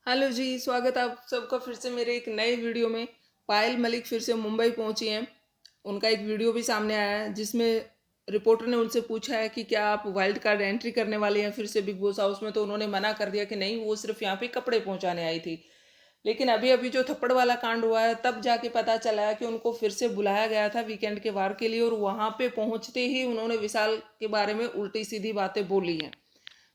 Hello जी, स्वागत है आप सबका फिर से मेरे एक नए वीडियो में। पायल मलिक फिर से मुंबई पहुंची हैं। उनका एक वीडियो भी सामने आया है जिसमें रिपोर्टर ने उनसे पूछा है कि क्या आप वाइल्ड कार्ड एंट्री करने वाले हैं फिर से बिग बॉस हाउस में। तो उन्होंने मना कर दिया कि नहीं, वो सिर्फ यहाँ पे कपड़े पहुंचाने आई थी। लेकिन अभी अभी जो थप्पड़ वाला कांड हुआ है तब जाके पता चला है कि उनको फिर से बुलाया गया था वीकेंड के वार के लिए, और वहां पे पहुंचते ही उन्होंने विशाल के बारे में उल्टी सीधी बातें बोली हैं।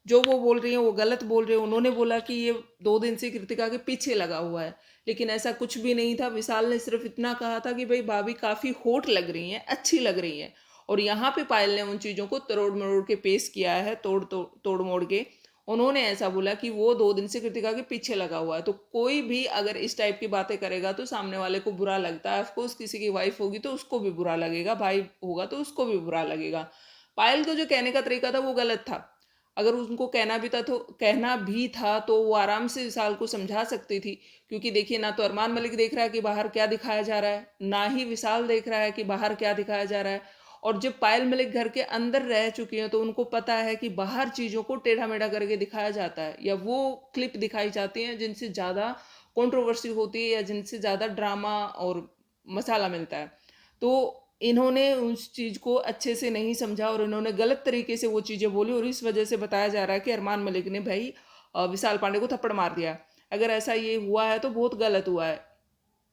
जो वो बोल रही हैं वो गलत बोल रहे हैं। उन्होंने बोला कि ये 2 दिन से कृतिका के पीछे लगा हुआ है, लेकिन ऐसा कुछ भी नहीं था। विशाल ने सिर्फ इतना कहा था कि भाई भाभी काफी होट लग रही हैं, अच्छी लग रही हैं। और यहाँ पे पायल ने उन चीजों को तोड़ मरोड़ के पेश किया है, तोड़ मोड़ के। उन्होंने ऐसा बोला कि वो 2 दिन से कृतिका के पीछे लगा हुआ है। तो कोई भी अगर इस टाइप की बातें करेगा तो सामने वाले को बुरा लगता है। ऑफकोर्स किसी की वाइफ होगी तो उसको भी बुरा लगेगा, भाई होगा तो उसको भी बुरा लगेगा। पायल को जो कहने का तरीका था वो गलत था। अगर उनको कहना भी था तो वो आराम से विशाल को समझा सकती थी। क्योंकि देखिए, ना तो अरमान मलिक देख रहा है कि बाहर क्या दिखाया जा रहा है, ना ही विशाल देख रहा है कि बाहर क्या दिखाया जा रहा है। और जब पायल मलिक घर के अंदर रह चुकी हैं तो उनको पता है कि बाहर चीजों को टेढ़ा मेढ़ा करके दिखाया जाता है, या वो क्लिप दिखाई जाती हैं जिनसे ज्यादा कंट्रोवर्सी होती है या जिनसे ज्यादा ड्रामा और मसाला मिलता है। तो इन्होंने उस चीज़ को अच्छे से नहीं समझा और इन्होंने गलत तरीके से वो चीज़ें बोली, और इस वजह से बताया जा रहा है कि अरमान मलिक ने भाई विशाल पांडे को थप्पड़ मार दिया। अगर ऐसा ये हुआ है तो बहुत गलत हुआ है।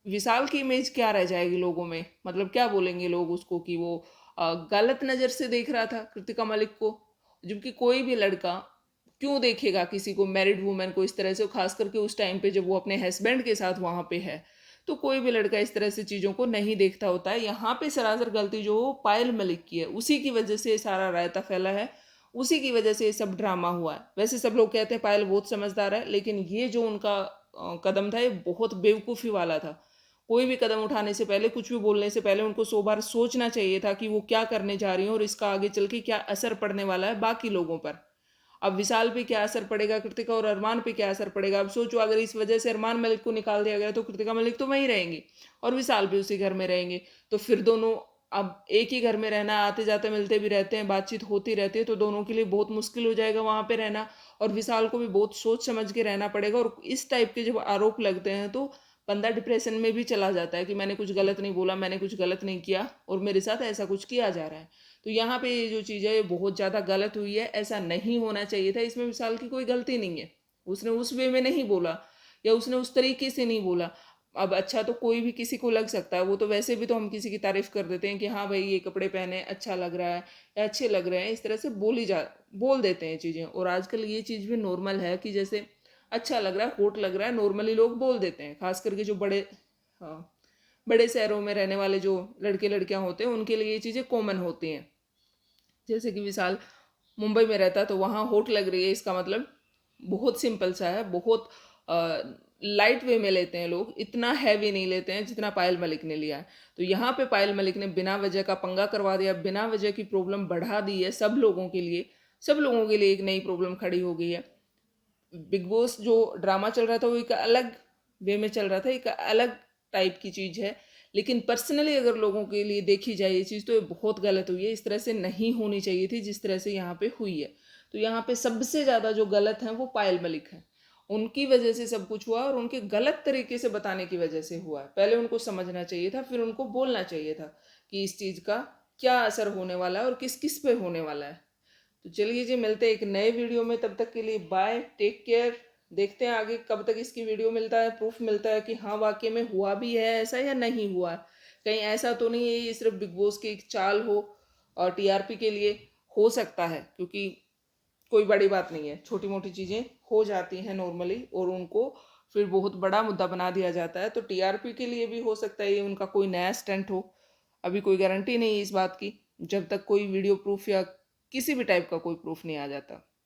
विशाल की इमेज क्या रह जाएगी लोगों में, मतलब क्या बोलेंगे लोग उसको कि वो गलत नज़र से देख रहा था कृतिका मलिक को। जबकि कोई भी लड़का क्यों देखेगा किसी को, मैरिड वुमेन को इस तरह से, खास करके उस टाइम पे जब वो अपने हस्बैंड के साथ वहां पे है। तो कोई भी लड़का इस तरह से चीज़ों को नहीं देखता होता है। यहाँ पे सरासर गलती जो पायल मलिक की है, उसी की वजह से ये सारा रायता फैला है, उसी की वजह से ये सब ड्रामा हुआ है। वैसे सब लोग कहते हैं पायल बहुत समझदार है, लेकिन ये जो उनका कदम था ये बहुत बेवकूफ़ी वाला था। कोई भी कदम उठाने से पहले, कुछ भी बोलने से पहले उनको 100 बार सोचना चाहिए था कि वो क्या करने जा रही हैं और इसका आगे चल के क्या असर पड़ने वाला है बाकी लोगों पर। अब विशाल पे क्या असर पड़ेगा, कृतिका और अरमान पे क्या असर पड़ेगा। अब सोचो, अगर इस वजह से अरमान मलिक को निकाल दिया गया तो कृतिका मलिक तो वहीं रहेंगी और विशाल भी उसी घर में रहेंगे। तो फिर दोनों, अब एक ही घर में रहना, आते जाते मिलते भी रहते हैं, बातचीत होती रहती है, तो दोनों के लिए बहुत मुश्किल हो जाएगा वहां पे रहना। और विशाल को भी बहुत सोच समझ के रहना पड़ेगा। और इस टाइप के जब आरोप लगते हैं तो बंदा डिप्रेशन में भी चला जाता है कि मैंने कुछ गलत नहीं बोला, मैंने कुछ गलत नहीं किया और मेरे साथ ऐसा कुछ किया जा रहा है। तो यहाँ पे ये जो चीज़ है ये बहुत ज़्यादा गलत हुई है, ऐसा नहीं होना चाहिए था। इसमें विशाल की कोई गलती नहीं है, उसने उस वे में नहीं बोला या उसने उस तरीके से नहीं बोला। अब अच्छा तो कोई भी किसी को लग सकता है, वो तो वैसे भी तो हम किसी की तारीफ कर देते हैं कि हाँ भाई ये कपड़े पहने अच्छा लग रहा है या अच्छे लग रहे हैं, इस तरह से बोल देते हैं चीज़ें। और आजकल ये चीज़ भी नॉर्मल है कि जैसे अच्छा लग रहा है, होट लग रहा है, नॉर्मली लोग बोल देते हैं। खास करके जो बड़े, हाँ, बड़े शहरों में रहने वाले जो लड़के लड़कियां होते हैं उनके लिए ये चीज़ें कॉमन होती हैं। जैसे कि विशाल मुंबई में रहता है तो वहाँ होट लग रही है, इसका मतलब बहुत सिंपल सा है, बहुत लाइट वे में लेते हैं लोग, इतना हैवी नहीं लेते हैं जितना पायल मलिक ने लिया है। तो यहाँ पे पायल मलिक ने बिना वजह का पंगा करवा दिया, बिना वजह की प्रॉब्लम बढ़ा दी है सब लोगों के लिए। सब लोगों के लिए एक नई प्रॉब्लम खड़ी हो गई है। बिग बॉस जो ड्रामा चल रहा था वो एक अलग वे में चल रहा था, एक अलग टाइप की चीज़ है। लेकिन पर्सनली अगर लोगों के लिए देखी जाए ये चीज़ तो ये बहुत गलत हुई है। इस तरह से नहीं होनी चाहिए थी जिस तरह से यहाँ पे हुई है। तो यहाँ पे सबसे ज़्यादा जो गलत है वो पायल मलिक है। उनकी वजह से सब कुछ हुआ और उनके गलत तरीके से बताने की वजह से हुआ है। पहले उनको समझना चाहिए था, फिर उनको बोलना चाहिए था कि इस चीज़ का क्या असर होने वाला है और किस किस पे होने वाला है। तो चलिए जी, मिलते हैं एक नए वीडियो में, तब तक के लिए बाय, टेक केयर। देखते हैं आगे कब तक इसकी वीडियो मिलता है, प्रूफ मिलता है कि हाँ वाकई में हुआ भी है ऐसा या नहीं हुआ है। कहीं ऐसा तो नहीं है ये सिर्फ बिग बॉस की एक चाल हो और टीआरपी के लिए। हो सकता है, क्योंकि कोई बड़ी बात नहीं है, छोटी मोटी चीज़ें हो जाती हैं नॉर्मली और उनको फिर बहुत बड़ा मुद्दा बना दिया जाता है। तो टीआरपी के लिए भी हो सकता है ये उनका कोई नया स्टंट हो। अभी कोई गारंटी नहीं है इस बात की, जब तक कोई वीडियो प्रूफ या किसी भी टाइप का कोई प्रूफ नहीं आ जाता।